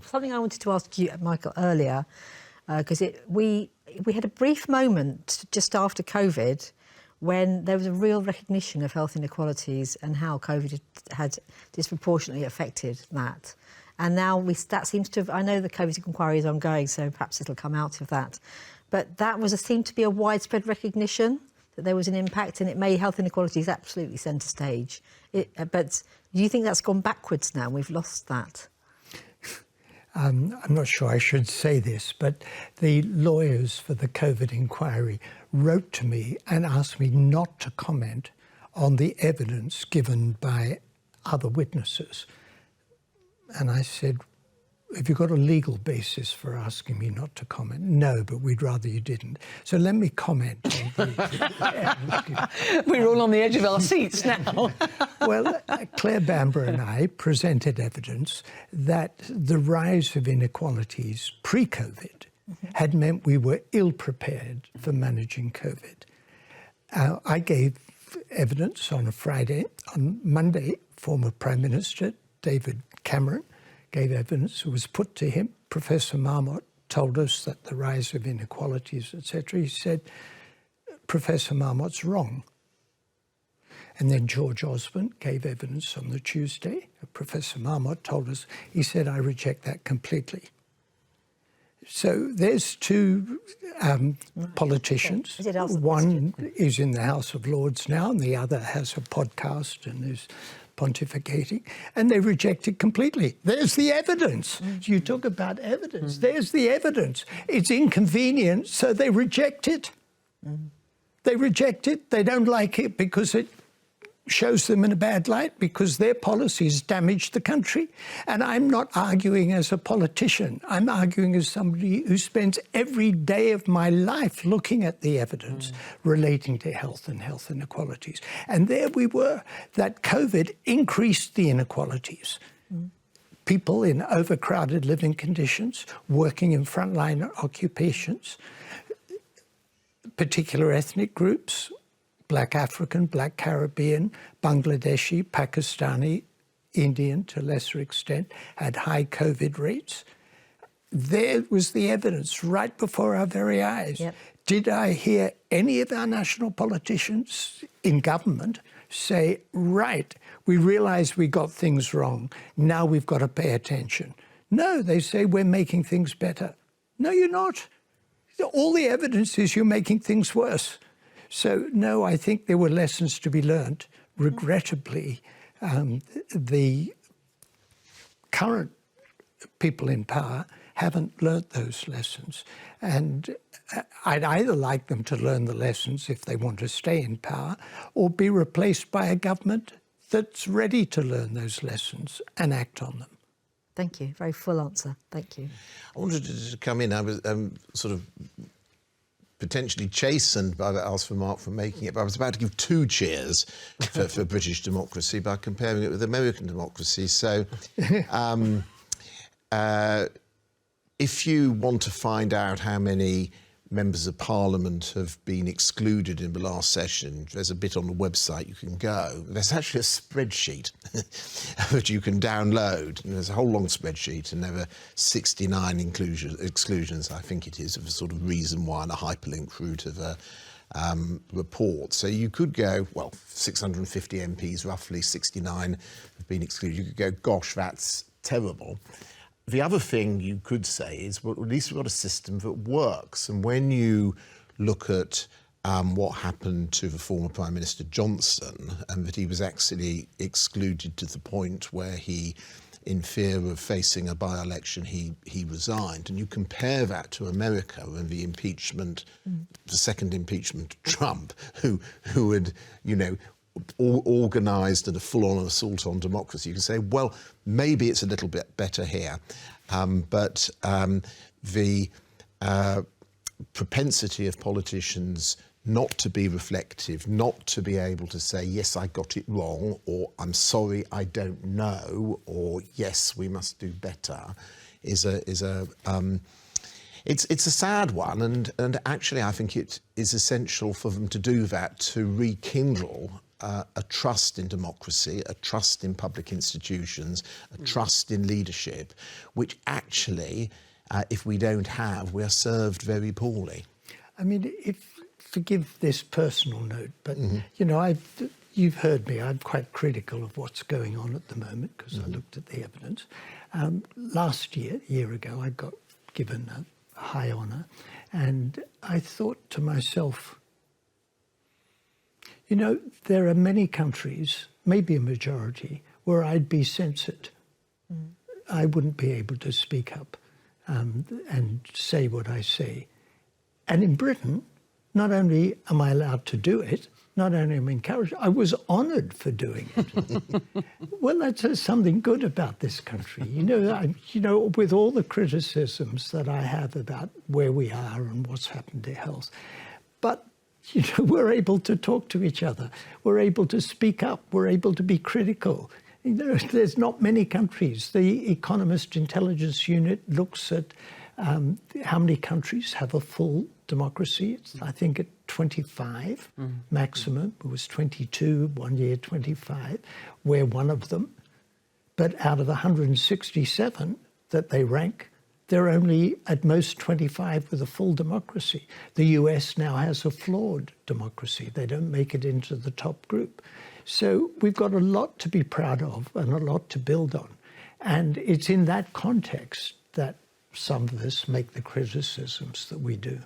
something I wanted to ask you, Michael, earlier, because we had a brief moment just after COVID when there was a real recognition of health inequalities and how COVID had disproportionately affected that. And now that seems to have, I know the COVID inquiry is ongoing, so perhaps it'll come out of that. But that seemed to be a widespread recognition that there was an impact, and it made health inequalities absolutely centre stage. But do you think that's gone backwards now? We've lost that. I'm not sure I should say this, but the lawyers for the COVID inquiry wrote to me and asked me not to comment on the evidence given by other witnesses. And I said, have you got a legal basis for asking me not to comment? No, but we'd rather you didn't. So let me comment on We're all on the edge of our seats now. Well, Claire Bamber and I presented evidence that the rise of inequalities pre-COVID had meant we were ill-prepared for managing COVID. I gave evidence on a Friday. On Monday, former Prime Minister David Cameron gave evidence. It was put to him. Professor Marmot told us that the rise of inequalities, etc. He said, Professor Marmot's wrong. And then George Osborne gave evidence on the Tuesday. Professor Marmot told us, he said, I reject that completely. So there's two politicians. One is in the House of Lords now, and the other has a podcast and is pontificating, and they reject it completely. There's the evidence. You talk about evidence. There's the evidence. It's inconvenient, so they reject it. They reject it. They don't like it because it shows them in a bad light, because their policies damage the country. And I'm not arguing as a politician. I'm arguing as somebody who spends every day of my life looking at the evidence relating to health and health inequalities. And there we were, that COVID increased the inequalities. People in overcrowded living conditions, working in frontline occupations, particular ethnic groups, Black African, Black Caribbean, Bangladeshi, Pakistani, Indian to a lesser extent, had high COVID rates. There was the evidence right before our very eyes. Yep. Did I hear any of our national politicians in government say, right, we realise we got things wrong, now we've got to pay attention? No, they say we're making things better. No, you're not. All the evidence is you're making things worse. So, no, I think there were lessons to be learned. Regrettably, the current people in power haven't learnt those lessons. And I'd either like them to learn the lessons if they want to stay in power, or be replaced by a government that's ready to learn those lessons and act on them. Thank you. Very full answer. Thank you. I wanted to come in. I was sort of potentially chastened by that ask for Mark for making it, but I was about to give two cheers for British democracy by comparing it with American democracy. So if you want to find out how many members of Parliament have been excluded in the last session, there's a bit on the website you can go. There's actually a spreadsheet that you can download. And there's a whole long spreadsheet, and there are 69 exclusions, I think it is, of a sort of reason why, and a hyperlink through to the report. So you could go, well, 650 MPs, roughly 69 have been excluded. You could go, gosh, that's terrible. The other thing you could say is, well, at least we've got a system that works. And when you look at what happened to the former Prime Minister Johnson, and that he was actually excluded to the point where he, in fear of facing a by-election, he resigned. And you compare that to America and the impeachment, the second impeachment of Trump, who had, you know, organised and a full-on assault on democracy. You can say, well, maybe it's a little bit better here. But the propensity of politicians not to be reflective, not to be able to say, yes, I got it wrong, or I'm sorry, I don't know, or yes, we must do better, it's a sad one, and actually I think it is essential for them to do that, to rekindle a trust in democracy, a trust in public institutions, a trust in leadership, which actually, if we don't have, we are served very poorly. I mean, forgive this personal note, but you know, you've heard me. I'm quite critical of what's going on at the moment because I looked at the evidence. Last year, a year ago, I got given a high honour, and I thought to myself, you know, there are many countries, maybe a majority, where I'd be censored. I wouldn't be able to speak up and say what I say. And in Britain, not only am I allowed to do it, not only am I encouraged, I was honoured for doing it. Well, that says something good about this country. You know, with all the criticisms that I have about where we are and what's happened to health, but you know, we're able to talk to each other. We're able to speak up. We're able to be critical. There's not many countries. The Economist Intelligence Unit looks at how many countries have a full democracy. It's, I think, at 25 maximum. It was 22, 1 year 25. We're one of them. But out of 167 that they rank, they're only at most 25 with a full democracy. The US now has a flawed democracy. They don't make it into the top group. So we've got a lot to be proud of and a lot to build on. And it's in that context that some of us make the criticisms that we do.